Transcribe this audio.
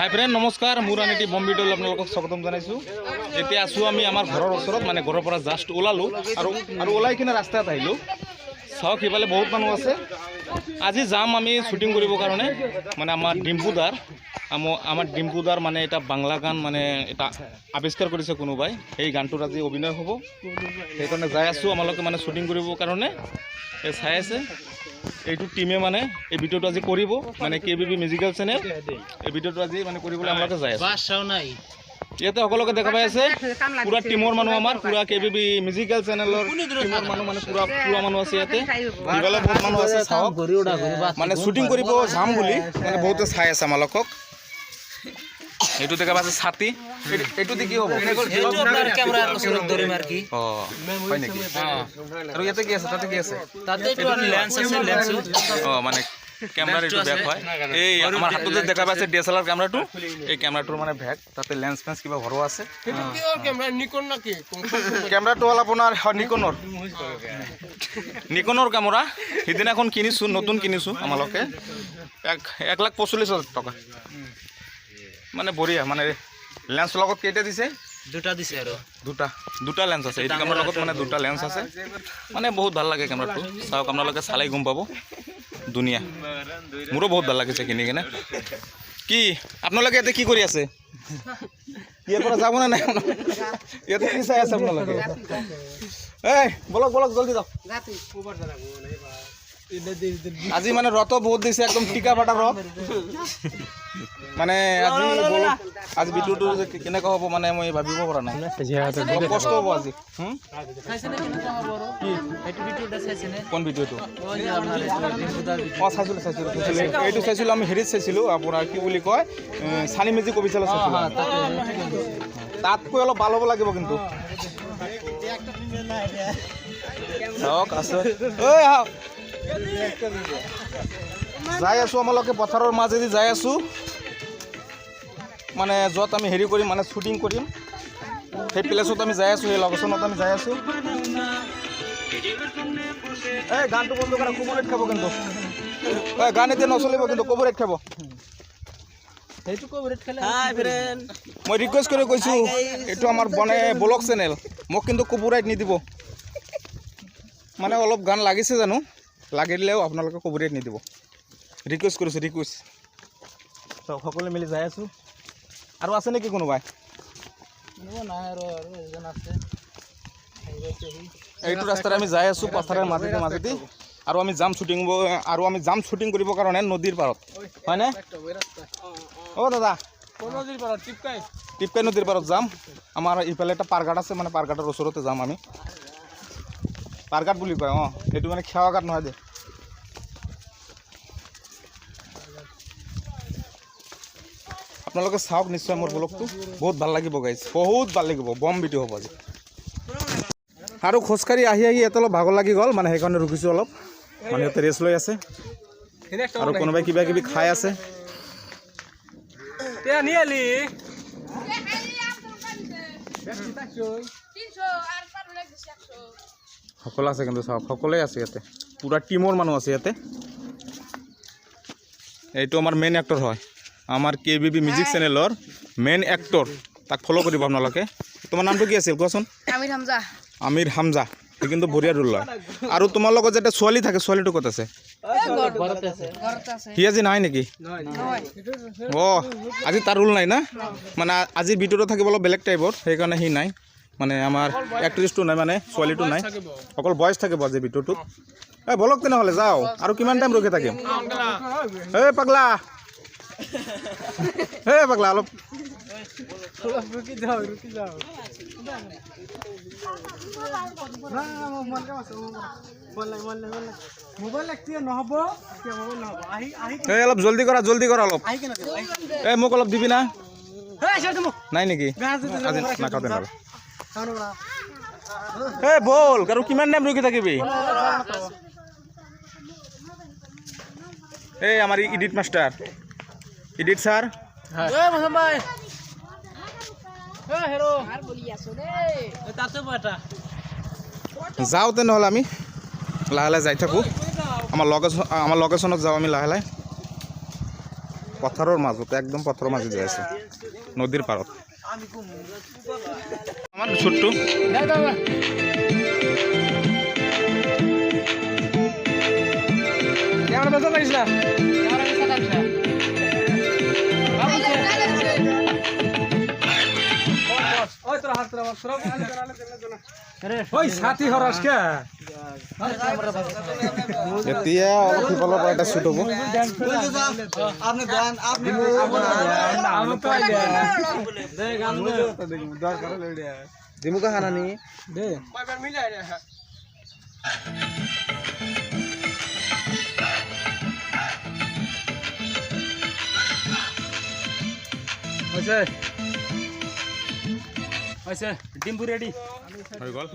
hi friend नमस्कार मोर आनी बम video आपलोक स्वागतम जानाइछु एते आसु आमी आमार घरर ओसरत माने घरर পৰা জাস্ট ওলালো আৰু ওলাই কিনে ৰাস্তাত আহিলো চাওক ইফালে বহুত মানুহ আছে আজি যাম আমি শুটিং কৰিব কাৰণে মানে আমাৰ ডিম্পুদাৰ মানে এটা বাংলা গান মানে এটা আৱিষ্কাৰ কৰিছে কোনোবাই এই গানটোৰ আজি অভিনয় হ'ব সেইকাৰণে যাই আছো আমালোকে মানে শুটিং কৰিব কাৰণে এই চাই আছে এইটো টিমে মানে এই ভিডিওটো আজি কৰিব মানে কেবিবি মিউজিক্যাল চ্যানেল এই ভিডিওটো আজি মানে কৰিবলৈ আমালোকে যাই আছে বাস চাও নাই ইয়াতে সকলোকে দেখা পাই আছে পুরা টিমৰ মানুহ আমাৰ পুৰা কেবিবি মিউজিক্যাল চ্যানেলৰ টিমৰ মানুহ মানে পুরা মানুহ আছে ইয়াতে ইফালে বহুত মানুহ আছে চাওক মানে শুটিং কৰিব যাম বুলি মানে বহুতে চাই আছে আমালোকক এইটো দেখা পাইছে ছাতি এইটো দি কি হ'ব এইটো আপোনাৰ ক্যামেৰাৰ ওচৰত ধৰিম আৰু কি হয় নেকি আৰু ইয়াতে কি আছে তাতে কি আছে তাতে এইটো লেন্স আছে লেন্স মানে ক্যামেৰাৰ এইটো ব্যাক হয় এই আমাৰ হাততে দেখা পাইছে ডিএসএলআৰ ক্যামেৰাটো এই ক্যামেৰাটোৰ মানে ব্যাক তাতে লেন্স ফেন্স কিবা ভৰোৱা আছে এইটো কিহৰ ক্যামেৰা নিকন না কি ক্যামেৰাটো হ'ল আপোনাৰ নিকনৰ ক্যামেৰা সিদিনাখন কিনিছো নতুন কিনিছো আমালোকে 1,45,000 টকা মানে বঢ়িয়া মানে লেন্স লগত কেইটা দিছে দুটা দিছে আৰু দুটা লেন্স আছে এই ক্যামেৰাৰ লগত মানে দুটা লেন্স আছে মানে বহুত ভাল লাগে ক্যামেৰাটো চাওক আপোনালোকে চালাই গম পাব দুনিয়া মোৰো বহুত ভাল লাগিছে কিনি কিনে কি আপোনালোকে ইয়াতে কি কৰি আছে ইয়াৰ পৰা যাব না নাই ইয়াতে কি চাই আছে আপোনালোকে এই বলক জলদি যাও আজি মানে ৰত বহুত দিছে একদম টিকা ফাটা ৰত মানে আজি ভিডিওটো কেনেকুৱা হ'ব মানে মই ভাবিব পৰা নাই কষ্ট হ'ব আজি কোন ভিডিওটো চাইছিলো এইটো চাইছিলো আমি হেৰিত চাইছিলো আপোনাৰ কি বুলি কয় চানি মেজিক অফিচিয়েলত চাইছিলো তাতকৈ অলপ ভাল হ'ব লাগিব কিন্তু চাওক আছে ঐ আহক যাই আছো আমালোকে পথাৰৰ মাজেদি যাই আছো মানে য'ত আমি হেৰি কৰিম মানে শুটিং কৰিম সেই প্লেছত আমি যাই আছো সেই লোকেশ্যনত আমি যাই আছো এই গানটো বন্ধ কৰা কভাৰেট খাব কিন্তু গান এতিয়া নচলিব কিন্তু কভাৰেট খাব এইটো কভাৰেট খেলে হাই ফ্ৰেন্ড মই ৰিকুৱেষ্ট কৰি কৈছো এইটো আমাৰ বনে ব্লগ চেনেল মোক কিন্তু কভাৰেট নিদিব মানে অলপ গান লাগিছে জানো লাগিলেও আপোনালোকে কভাৰেট নিদিব ৰিকুৱেষ্ট কৰিছোঁ চব সকলোৱে মিলি যাই আছোঁ আৰু আছে নেকি কোনোবাই নাই আৰু এজন আছে এইটো ৰাস্তাৰে আমি যাই আছোঁ পথাৰৰ মাজেদি আৰু আমি যাম শ্বুটিং কৰিবৰ কাৰণে নদীৰ পাৰত হয়নে অ' দাদা নদীৰ পাৰত টিপকাই নদীৰ পাৰত যাম আমাৰ ইফালে এটা পাৰঘাট আছে মানে পাৰঘাটৰ ওচৰতে যাম আমি পাৰঘাট বুলি কয় অঁ এইটো মানে খেৱাঘাট নহয় দে আপোনালোকে চাওক নিশ্চয় মোৰ ব্লগটো বহুত ভাল লাগিব গাইজ বহুত ভাল লাগিব বম ভিডিঅ' হ'ব আজি আৰু খোজকাঢ়ি আহি ইয়াত অলপ ভাগৰ লাগি গ'ল মানে সেইকাৰণে ৰখিছোঁ অলপ মানে ইয়াতে ৰেষ্ট লৈ আছে আৰু কোনোবাই কিবা কিবি খাই আছে সকলো আছে কিন্তু চাওক সকলোৱে আছে ইয়াতে পুৰা টিমৰ মানুহ আছে ইয়াতে এইটো আমাৰ মেইন এক্টৰ হয় আমাৰ কেবিবি মিউজিক চেনেলৰ মেইন এক্টৰ তাক ফ'ল' কৰিব আপোনালোকে তোমাৰ নামটো কি আছিল কোৱাচোন আমিৰ হামজা সি কিন্তু বঢ়িয়া ৰোল লয় আৰু তোমাৰ লগত যেতিয়া ছোৱালী থাকে ছোৱালীটো ক'ত আছে সি আজি নাই নেকি অঁ আজি তাৰ ৰোল নাই না মানে আজিৰ ভিডিঅ'টো থাকিব অলপ বেলেগ টাইপৰ সেইকাৰণে সি নাই মানে আমাৰ এক্ট্ৰেছটো নাই মানে ছোৱালীটো নাই অকল বয়স থাকিব আজি ভিডিঅ'টোত এই বলক তেনেহ'লে যাওঁ আৰু কিমান টাইম ৰখি থাকিম এই পাগলা অলপ অলপ জলদি কৰা অলপ এই মোক অলপ দিবি না নাই নেকি আজি নাখাওঁ তেনেহ'লে এই বল আৰু কিমান টাইম ৰখি থাকিবি এই আমাৰ ইডিট মাষ্টাৰ ইডিট ছাৰ যাওঁ তেনেহ'লে আমি লাহে লাহে যাই থাকোঁ আমাৰ লোকেশ্যনত যাওঁ আমি লাহে লাহে পথাৰৰ মাজতে একদম পথাৰৰ মাজত যাই আছে নদীৰ পাৰত আমাৰ ছোট্টু কেমন বেচা লাগিস না ওই তোৰ হাত ওই সাথী হৰাস কে এতিয়া অলপ সিফালৰ পৰা এটা শ্বুট হ'ব আপনি গান আপনি আমি তো আইডিয়া দে গান দে দর করে লইডিয়া দিমুকা হানানি দে পাইবার মিলাই রে ওইছে ডিম্বু রেডি হৈ গ'ল